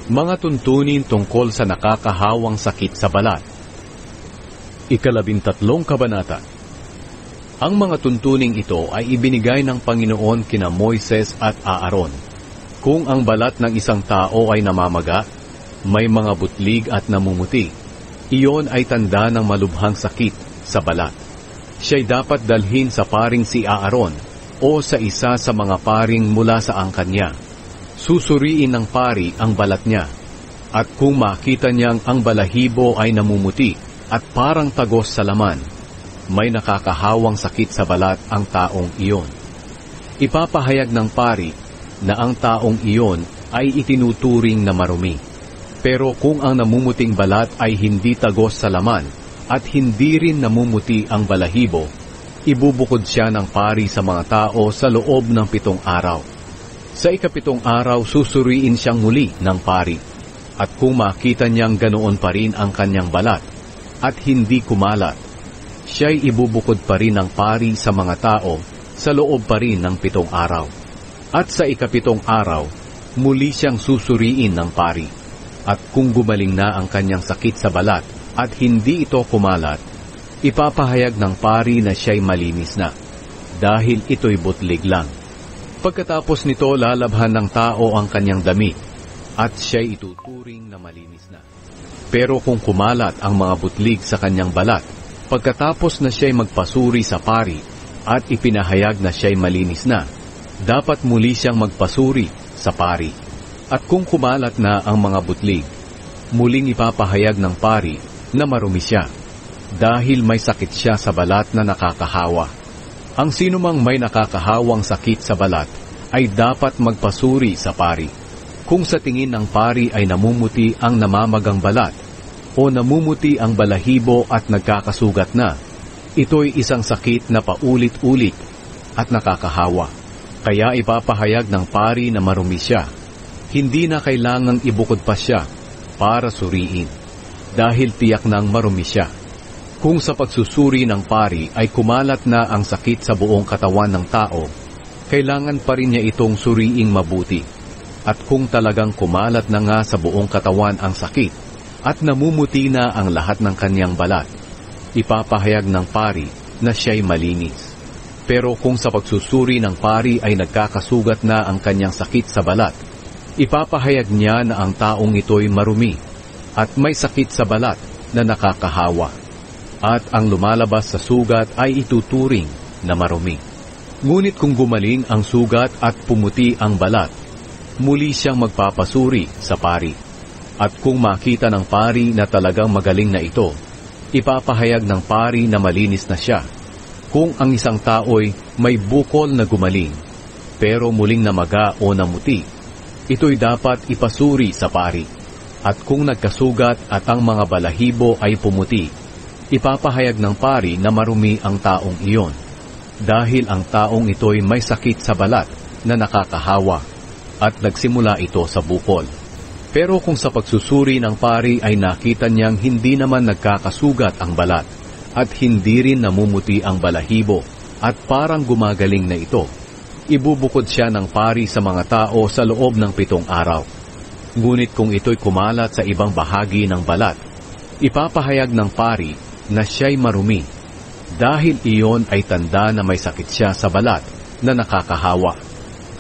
Mga tuntunin tungkol sa nakakahawang sakit sa balat. 13 Kabanata. Ang mga tuntuning ito ay ibinigay ng Panginoon kina Moises at Aaron. Kung ang balat ng isang tao ay namamaga, may mga butlig at namumuti, iyon ay tanda ng malubhang sakit sa balat. Siya'y dapat dalhin sa paring si Aaron o sa isa sa mga paring mula sa angkan niya. Susuriin ng pari ang balat niya, at kung makita niyang ang balahibo ay namumuti at parang tagos sa laman, may nakakahawang sakit sa balat ang taong iyon. Ipapahayag ng pari na ang taong iyon ay itinuturing na marumi. Pero kung ang namumuting balat ay hindi tagos sa laman at hindi rin namumuti ang balahibo, ibubukod siya ng pari sa mga tao sa loob ng 7 araw. Sa ika-7 araw, susuriin siyang muli ng pari. At kung makita niyang ganoon pa rin ang kanyang balat at hindi kumalat, siya'y ibubukod pa rin ng pari sa mga tao sa loob pa rin ng 7 araw. At sa ika-7 araw, muli siyang susuriin ng pari. At kung gumaling na ang kanyang sakit sa balat at hindi ito kumalat, ipapahayag ng pari na siya'y malinis na, dahil ito'y butlig lang. Pagkatapos nito, lalabhan ng tao ang kanyang damit, at siya'y ituturing na malinis na. Pero kung kumalat ang mga butlig sa kanyang balat, pagkatapos na siya'y magpasuri sa pari, at ipinahayag na siya'y malinis na, dapat muli siyang magpasuri sa pari. At kung kumalat na ang mga butlig, muling ipapahayag ng pari na marumi siya, dahil may sakit siya sa balat na nakakahawa. Ang sinumang may nakakahawang sakit sa balat ay dapat magpasuri sa pari. Kung sa tingin ng pari ay namumuti ang namamagang balat o namumuti ang balahibo at nagkakasugat na, ito'y isang sakit na paulit-ulit at nakakahawa. Kaya ipapahayag ng pari na marumi siya. Hindi na kailangang ibukod pa siya para suriin, dahil tiyak nang marumi siya. Kung sa pagsusuri ng pari ay kumalat na ang sakit sa buong katawan ng tao, kailangan pa rin niya itong suriing mabuti. At kung talagang kumalat na nga sa buong katawan ang sakit at namumuti na ang lahat ng kanyang balat, ipapahayag ng pari na siya'y malinis. Pero kung sa pagsusuri ng pari ay nagkakasugat na ang kanyang sakit sa balat, ipapahayag niya na ang taong ito'y marumi at may sakit sa balat na nakakahawa. At ang lumalabas sa sugat ay ituturing na marumi. Ngunit kung gumaling ang sugat at pumuti ang balat, muli siyang magpapasuri sa pari. At kung makita ng pari na talagang magaling na ito, ipapahayag ng pari na malinis na siya. Kung ang isang tao'y may bukol na gumaling, pero muling namaga o namuti, ito'y dapat ipasuri sa pari. At kung nagkasugat at ang mga balahibo ay pumuti, ipapahayag ng pari na marumi ang taong iyon, dahil ang taong ito'y may sakit sa balat na nakakahawa, at nagsimula ito sa bukol. Pero kung sa pagsusuri ng pari ay nakita niyang hindi naman nagkakasugat ang balat, at hindi rin namumuti ang balahibo, at parang gumagaling na ito, ibubukod siya ng pari sa mga tao sa loob ng 7 araw. Ngunit kung ito'y kumalat sa ibang bahagi ng balat, ipapahayag ng pari na siya'y marumi, dahil iyon ay tanda na may sakit siya sa balat na nakakahawa.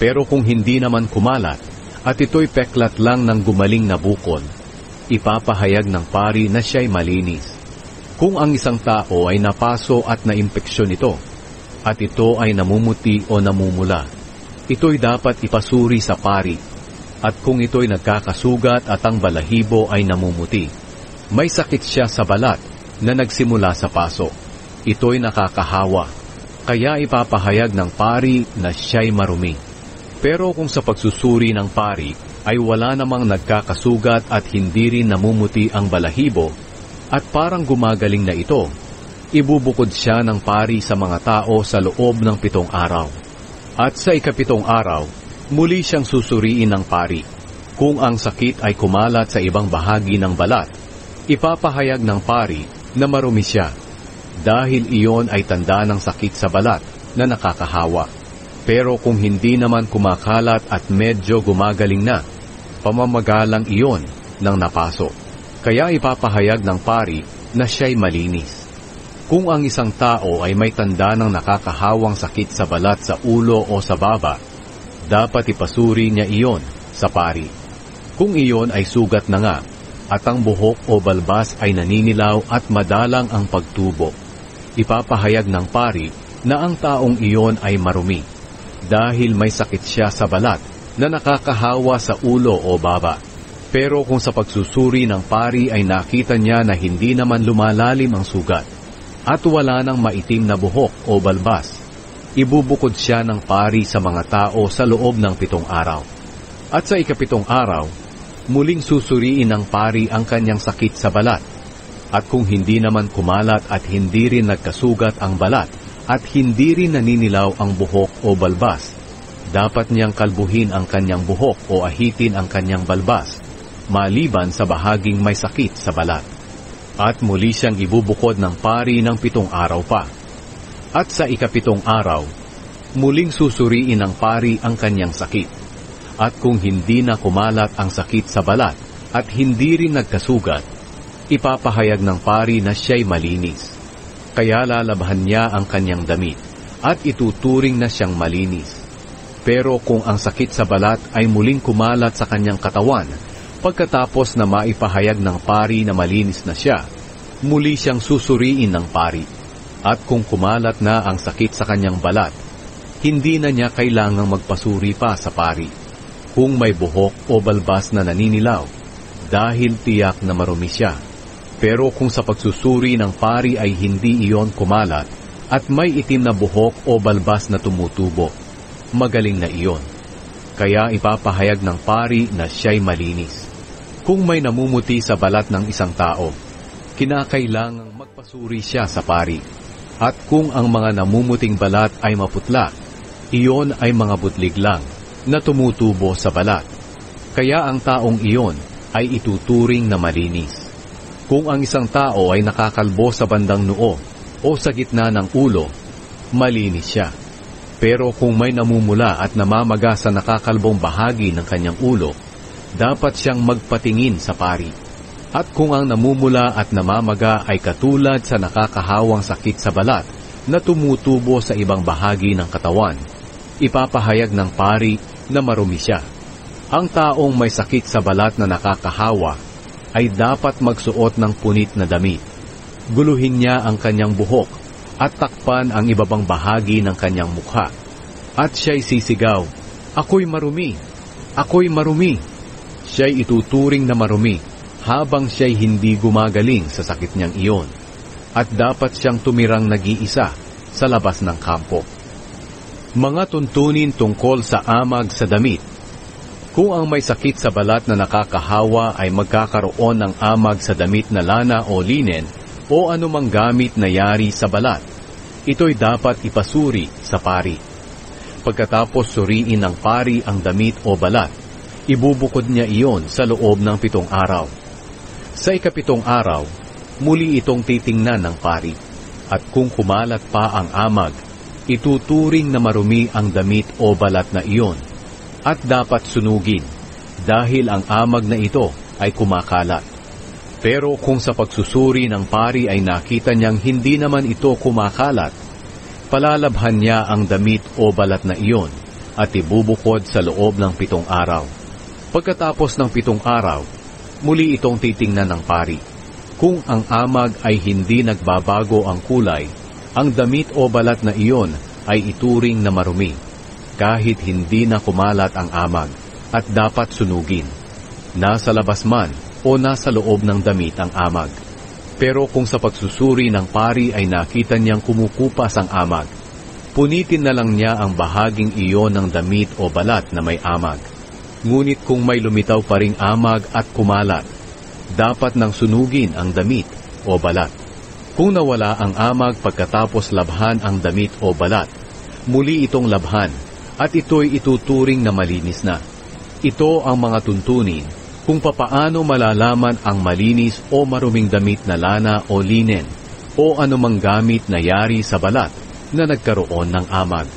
Pero kung hindi naman kumalat, at ito'y peklat lang ng gumaling na bukol, ipapahayag ng pari na siya'y malinis. Kung ang isang tao ay napaso at naimpeksyon ito, at ito ay namumuti o namumula, ito'y dapat ipasuri sa pari. At kung ito'y nagkakasugat at ang balahibo ay namumuti, may sakit siya sa balat na nagsimula sa paso, ito'y nakakahawa, kaya ipapahayag ng pari na siya'y marumi. Pero kung sa pagsusuri ng pari ay wala namang nagkakasugat at hindi rin namumuti ang balahibo, at parang gumagaling na ito, ibubukod siya ng pari sa mga tao sa loob ng 7 araw. At sa ika-7 araw, muli siyang susuriin ng pari. Kung ang sakit ay kumalat sa ibang bahagi ng balat, ipapahayag ng pari na marumi siya, dahil iyon ay tanda ng sakit sa balat na nakakahawa. Pero kung hindi naman kumakalat at medyo gumagaling na, pamamagalang iyon ng napasok. Kaya ipapahayag ng pari na siya'y malinis. Kung ang isang tao ay may tanda ng nakakahawang sakit sa balat sa ulo o sa baba, dapat ipasuri niya iyon sa pari. Kung iyon ay sugat na nga, at ang buhok o balbas ay naninilaw at madalang ang pagtubo, ipapahayag ng pari na ang taong iyon ay marumi, dahil may sakit siya sa balat na nakakahawa sa ulo o baba. Pero kung sa pagsusuri ng pari ay nakita niya na hindi naman lumalalim ang sugat, at wala nang maitim na buhok o balbas, ibubukod siya ng pari sa mga tao sa loob ng 7 araw. At sa ika-7 araw, muling susuriin ng pari ang kanyang sakit sa balat. At kung hindi naman kumalat at hindi rin nagkasugat ang balat at hindi rin naninilaw ang buhok o balbas, dapat niyang kalbuhin ang kanyang buhok o ahitin ang kanyang balbas, maliban sa bahaging may sakit sa balat. At muli siyang ibubukod ng pari ng 7 araw pa. At sa ika-7 araw, muling susuriin ng pari ang kanyang sakit. At kung hindi na kumalat ang sakit sa balat at hindi rin nagkasugat, ipapahayag ng pari na siya'y malinis. Kaya lalabhan niya ang kanyang damit at ituturing na siyang malinis. Pero kung ang sakit sa balat ay muling kumalat sa kanyang katawan, pagkatapos na maipahayag ng pari na malinis na siya, muli siyang susuriin ng pari. At kung kumalat na ang sakit sa kanyang balat, hindi na niya kailangang magpasuri pa sa pari. Kung may buhok o balbas na naninilaw, dahil tiyak na marumi siya. Pero kung sa pagsusuri ng pari ay hindi iyon kumalat at may itim na buhok o balbas na tumutubo, magaling na iyon. Kaya ipapahayag ng pari na siya'y malinis. Kung may namumuti sa balat ng isang tao, kinakailangang magpasuri siya sa pari. At kung ang mga namumuting balat ay maputla, iyon ay mga butlig lang na tumutubo sa balat. Kaya ang taong iyon ay ituturing na malinis. Kung ang isang tao ay nakakalbo sa bandang noo o sa gitna ng ulo, malinis siya. Pero kung may namumula at namamaga sa nakakalbong bahagi ng kanyang ulo, dapat siyang magpatingin sa pari. At kung ang namumula at namamaga ay katulad sa nakakahawang sakit sa balat na tumutubo sa ibang bahagi ng katawan, ipapahayag ng pari na marumi siya. Ang taong may sakit sa balat na nakakahawa ay dapat magsuot ng punit na damit. Guluhin niya ang kanyang buhok at takpan ang ibabang bahagi ng kanyang mukha. At siya'y sisigaw, "Ako'y marumi! Ako'y marumi!" Siya'y ituturing na marumi habang siya'y hindi gumagaling sa sakit niyang iyon. At dapat siyang tumirang nag-iisa sa labas ng kampo. Mga tuntunin tungkol sa amag sa damit. Kung ang may sakit sa balat na nakakahawa ay magkakaroon ng amag sa damit na lana o linen o anumang gamit na yari sa balat, ito'y dapat ipasuri sa pari. Pagkatapos suriin ng pari ang damit o balat, ibubukod niya iyon sa loob ng 7 araw. Sa ika-7 araw, muli itong titingnan ng pari. At kung kumalat pa ang amag, ituturing na marumi ang damit o balat na iyon at dapat sunugin dahil ang amag na ito ay kumakalat. Pero kung sa pagsusuri ng pari ay nakita niyang hindi naman ito kumakalat, palalabhan niya ang damit o balat na iyon at ibubukod sa loob ng 7 araw. Pagkatapos ng 7 araw, muli itong titingnan ng pari. Kung ang amag ay hindi nagbabago ang kulay, ang damit o balat na iyon ay ituring na marumi, kahit hindi na kumalat ang amag, at dapat sunugin. Nasa labas man o nasa loob ng damit ang amag. Pero kung sa pagsusuri ng pari ay nakita niyang kumukupas ang amag, punitin na lang niya ang bahaging iyon ng damit o balat na may amag. Ngunit kung may lumitaw pa ring amag at kumalat, dapat nang sunugin ang damit o balat. Kung nawala ang amag pagkatapos labhan ang damit o balat, muli itong labhan at ito'y ituturing na malinis na. Ito ang mga tuntunin kung papaano malalaman ang malinis o maruming damit na lana o linen o anumang gamit na yari sa balat na nagkaroon ng amag.